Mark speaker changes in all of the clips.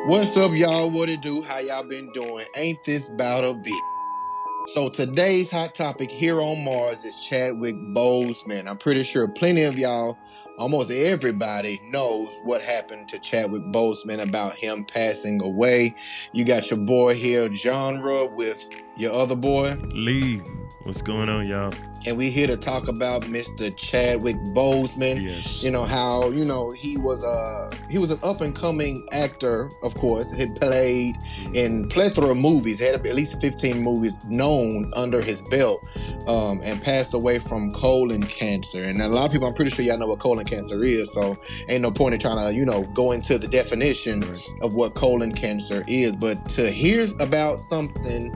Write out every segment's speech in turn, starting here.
Speaker 1: What's up, y'all? What it do? How y'all been doing? Ain't this bout a bit? So today's hot topic here on Marz is Chadwick Boseman. I'm pretty sure plenty of y'all, almost everybody, knows what happened to Chadwick Boseman about him passing away. You got your boy here, Zhanre, with your other boy,
Speaker 2: Lee. What's going on, y'all?
Speaker 1: and we here to talk about Mr. Chadwick Boseman.
Speaker 2: Yes.
Speaker 1: You know how he was an up and coming actor. Of course, he played in plethora of movies. Had at least 15 movies known under his belt, and passed away from colon cancer. And a lot of people, I'm pretty sure y'all know what colon cancer is. So ain't no point in trying to go into the definition of what colon cancer is. But to hear about something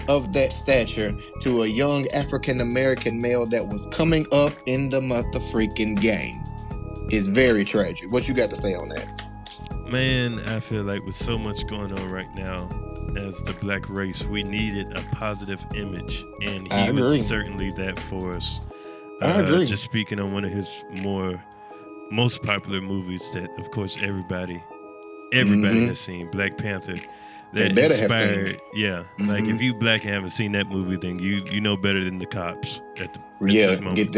Speaker 1: of that stature to a young African American male that was coming up in the freaking game is very tragic. What you got to say on that?
Speaker 2: Man, I feel like with so much going on right now as the black race, we needed a positive image, and he was certainly that for us.
Speaker 1: I agree.
Speaker 2: Just speaking on one of his most popular movies that, of course, everybody has seen, Black Panther. That inspired, like if you black and haven't seen that movie, then you know better than the cops at the moment.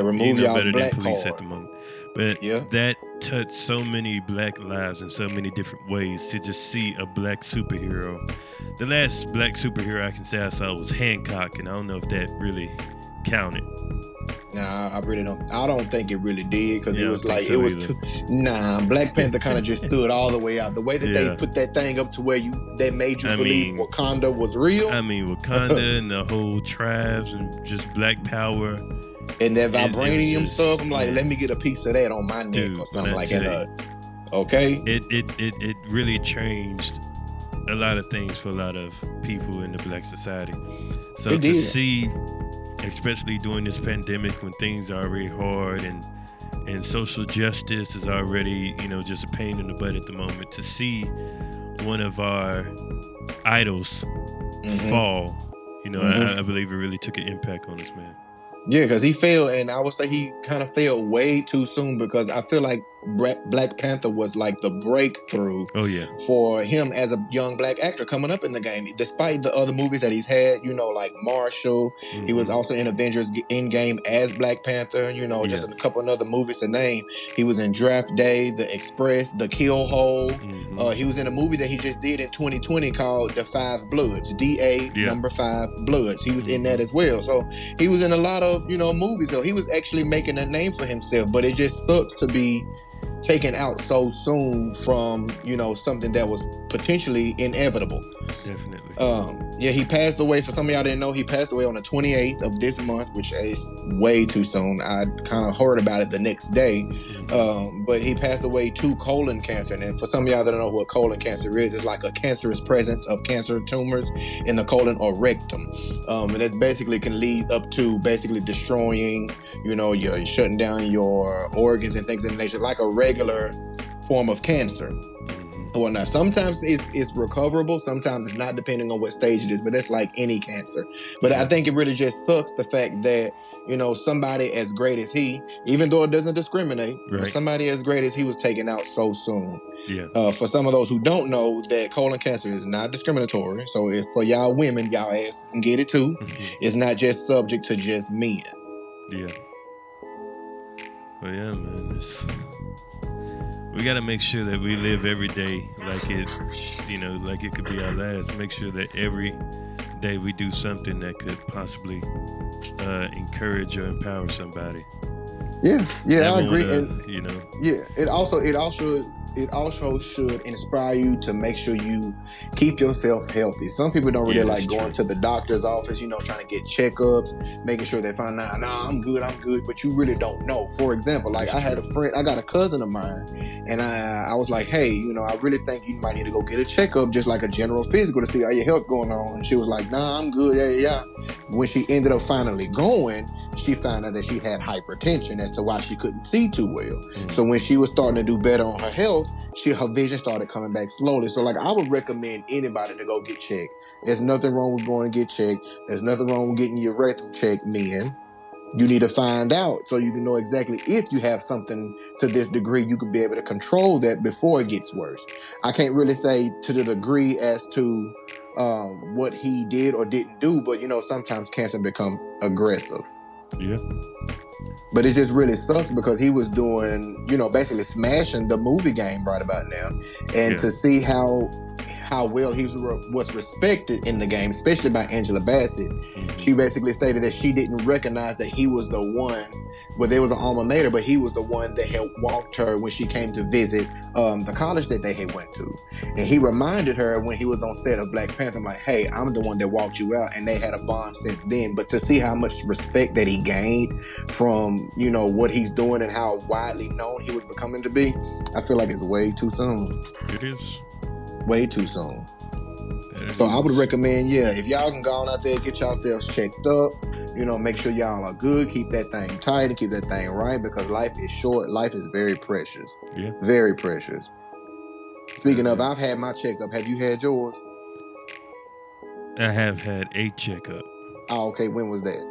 Speaker 1: Remove y'all's black
Speaker 2: police
Speaker 1: card
Speaker 2: at the moment. But that touched so many black lives in so many different ways. To just see a black superhero, the last black superhero I can say I saw was Hancock, and I don't know if that really counted.
Speaker 1: Nah, I really don't. I don't think it really did, because it was like it was too. Nah, Black Panther kind of just stood all the way out. The way that they put that thing up to where they made you believe Wakanda was real.
Speaker 2: I mean, Wakanda and the whole tribes and just black power
Speaker 1: and that vibranium stuff. I'm like, let me get a piece of that on my neck or something like that. Okay.
Speaker 2: It really changed a lot of things for a lot of people in the black society. So to see, especially during this pandemic when things are already hard and social justice is already, just a pain in the butt at the moment, to see one of our idols fall, I believe it really took an impact on us, man.
Speaker 1: Yeah, because he failed, and I would say he kind of failed way too soon, because I feel like Black Panther was like the breakthrough for him as a young black actor coming up in the game. Despite the other movies that he's had, like Marshall, he was also in Avengers Endgame as Black Panther, just a couple of other movies to name. He was in Draft Day, The Express, The Kill Hole. He was in a movie that he just did in 2020 called The Five Bloods, DA number 5 Bloods. He was in that as well. So he was in a lot of, movies. So he was actually making a name for himself, but it just sucks to be taken out so soon from, something that was potentially inevitable.
Speaker 2: Definitely.
Speaker 1: He passed away. For some of y'all didn't know, he passed away on the 28th of this month, which is way too soon. I kind of heard about it the next day. But he passed away to colon cancer. And for some of y'all that don't know what colon cancer is, it's like a cancerous presence of cancer tumors in the colon or rectum. And that basically can lead up to basically destroying, you're shutting down your organs and things of that nature, like a regular form of cancer. Well, now sometimes it's recoverable, sometimes it's not, depending on what stage it is, but that's like any cancer. But I think it really just sucks the fact that, somebody as great as he, even though it doesn't discriminate, but somebody as great as he was taken out so soon. For some of those who don't know, that colon cancer is not discriminatory. So if for y'all women, y'all asses can get it too. It's not just subject to just men.
Speaker 2: Yeah. Well, yeah, man, we got to make sure that we live every day like it, like it could be our last. Make sure that every day we do something that could possibly encourage or empower somebody.
Speaker 1: I agree. It also should inspire you to make sure you keep yourself healthy. Some people don't really like going to the doctor's office, trying to get checkups, making sure they find out, I'm good, but you really don't know. For example, like I had a friend, I got a cousin of mine, and I was like, hey, I really think you might need to go get a checkup, just like a general physical, to see how your health going on. And she was like, nah, I'm good, yeah. When she ended up finally going, she found out that she had hypertension as to why she couldn't see too well. So when she was starting to do better on her health, her vision started coming back slowly. So like I would recommend anybody to go get checked. There's nothing wrong with going to get checked. There's nothing wrong with getting your rectum checked, men. You need to find out so you can know exactly if you have something to this degree, you could be able to control that before it gets worse. I can't really say to the degree as to what he did or didn't do, but sometimes cancer become aggressive.
Speaker 2: Yeah.
Speaker 1: But it just really sucks because he was doing, basically smashing the movie game right about now. And to see how well he was respected in the game, especially by Angela Bassett. Mm-hmm. She basically stated that she didn't recognize that he was the one, well, there was an alma mater, but he was the one that had walked her when she came to visit the college that they had went to. And he reminded her when he was on set of Black Panther, like, hey, I'm the one that walked you out. And they had a bond since then. But to see how much respect that he gained from, what he's doing and how widely known he was becoming to be, I feel like it's way too soon.
Speaker 2: It is.
Speaker 1: Way too soon. So I would recommend, if y'all can go on out there, get yourselves checked up, make sure y'all are good, keep that thing tight and keep that thing right, because life is short. Life is very precious.
Speaker 2: Yeah.
Speaker 1: Very precious. Speaking of, I've had my checkup. Have you had yours?
Speaker 2: I have had a checkup.
Speaker 1: Oh, okay. When was that?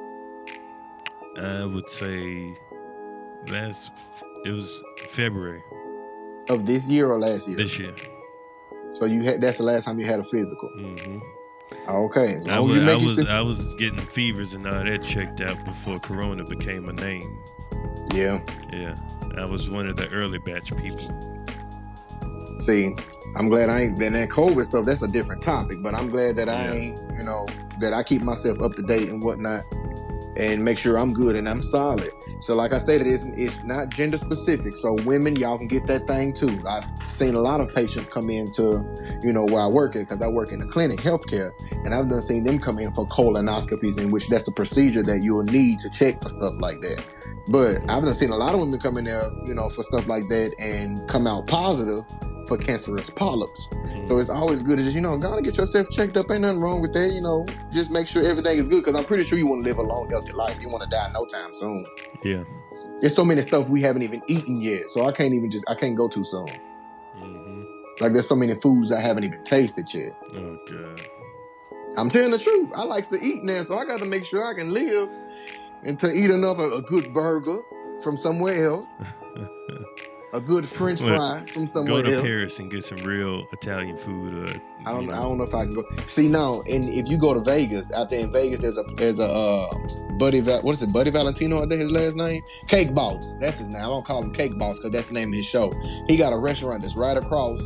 Speaker 2: I would say it was February.
Speaker 1: Of this year or last year?
Speaker 2: This year.
Speaker 1: So that's the last time you had a physical.
Speaker 2: Mm-hmm.
Speaker 1: Okay.
Speaker 2: I was getting fevers and all that checked out before Corona became a name.
Speaker 1: Yeah.
Speaker 2: Yeah. I was one of the early batch people.
Speaker 1: See, I'm glad I ain't been that COVID stuff. That's a different topic, but I'm glad that I ain't, that I keep myself up to date and whatnot and make sure I'm good and I'm solid. So like I stated, it's not gender specific. So women, y'all can get that thing too. I've seen a lot of patients come into, where I work at, because I work in the clinic, healthcare, and I've done seen them come in for colonoscopies, in which that's a procedure that you'll need to check for stuff like that. But I've done seen a lot of women come in there, for stuff like that and come out positive for cancerous polyps. Mm-hmm. So it's always good to just, go and get yourself checked up. Ain't nothing wrong with that, just make sure everything is good, because I'm pretty sure you want to live a long, healthy life. You want to die no time soon.
Speaker 2: Yeah.
Speaker 1: There's so many stuff we haven't even eaten yet, so I can't go too soon.
Speaker 2: Mm-hmm.
Speaker 1: Like there's so many foods I haven't even tasted yet.
Speaker 2: Oh, God.
Speaker 1: I'm telling the truth. I like to eat now, so I got to make sure I can live and to eat a good burger from somewhere else. A good French fry from somewhere else.
Speaker 2: Go to Paris and get some real Italian food.
Speaker 1: I don't know if I can go. See now, and if you go to Vegas, out there in Vegas, there's a Buddy Valentino, I think his last name, Cake Boss. That's his name. I don't call him Cake Boss because that's the name of his show. He got a restaurant that's right across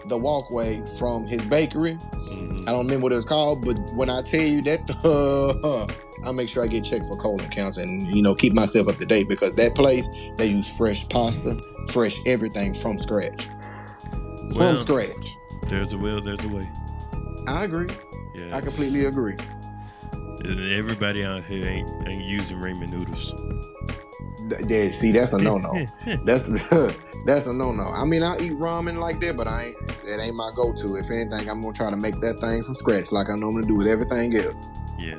Speaker 1: the walkway from his bakery. Mm-hmm. I don't remember what it was called, but when I tell you that, I'll make sure I get checked for colon cancer and keep myself up to date, because that place, they use fresh pasta, fresh everything from scratch. From scratch.
Speaker 2: There's a will, there's a way.
Speaker 1: I agree. Yes. I completely agree.
Speaker 2: Everybody out here ain't using ramen noodles.
Speaker 1: See, that's a no-no. That's a no-no. I mean, I eat ramen like that, but that ain't my go-to. If anything, I'm gonna try to make that thing from scratch, like I normally do with everything else.
Speaker 2: Yeah.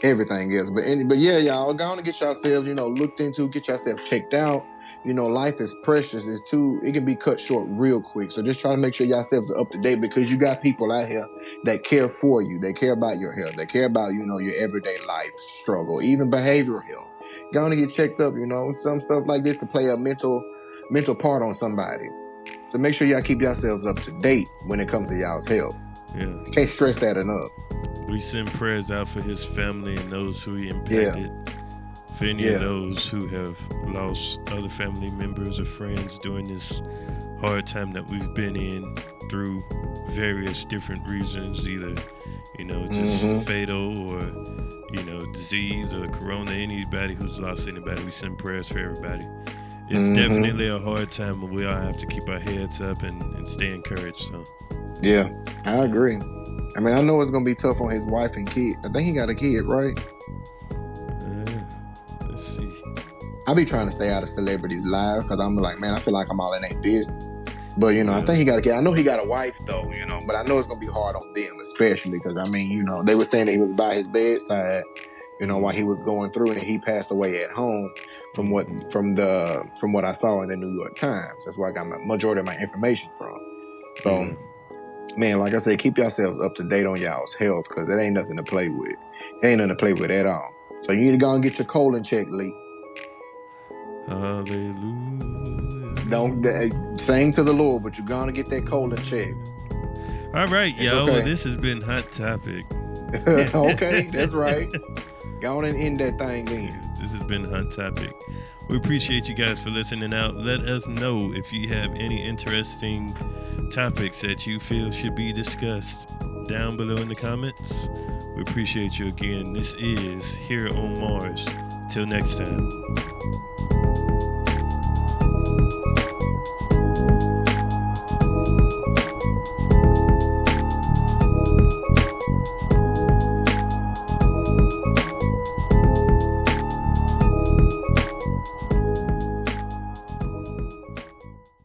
Speaker 1: Everything else, but yeah, y'all go on and get yourselves, looked into, get yourself checked out. Life is precious. It can be cut short real quick. So just try to make sure yourselves are up to date, because you got people out here that care for you. They care about your health. They care about, your everyday life struggle, even behavioral health. Go on and get checked up. Some stuff like this can play a mental part on somebody. So make sure y'all keep yourselves up to date when it comes to y'all's health.
Speaker 2: Yeah.
Speaker 1: Can't stress that enough.
Speaker 2: We send prayers out for his family and those who he impacted. Yeah. For any of those who have lost other family members or friends during this hard time that we've been in through various different reasons, either, just fatal or, disease or corona, anybody who's lost anybody, we send prayers for everybody. It's definitely a hard time, but we all have to keep our heads up and stay encouraged. So.
Speaker 1: Yeah, I agree. I mean, I know it's going to be tough on his wife and kid. I think he got a kid, right?
Speaker 2: Let's see.
Speaker 1: I be trying to stay out of celebrities' lives because I'm like, man, I feel like I'm all in their business. But, I think he got a kid. I know he got a wife, though, but I know it's going to be hard on them, especially because, they were saying that he was by his bedside, while he was going through it, and he passed away at home from what I saw in the New York Times. That's where I got my majority of my information from. So, man, like I said, keep yourselves up to date on y'all's health, because it ain't nothing to play with. It ain't nothing to play with at all. So you need to go and get your colon checked, Lee.
Speaker 2: Hallelujah.
Speaker 1: Don't sing to the Lord, but you're gonna get that colon checked.
Speaker 2: All right,
Speaker 1: It's
Speaker 2: y'all.
Speaker 1: okay.
Speaker 2: Well, this has been Hot Topic.
Speaker 1: Okay, that's right. Go on and end that thing then.
Speaker 2: This has been Hot Topic. We appreciate you guys for listening out. Let us know if you have any interesting topics that you feel should be discussed down below in the comments. We appreciate you again. This is Here on Marz. Till next time.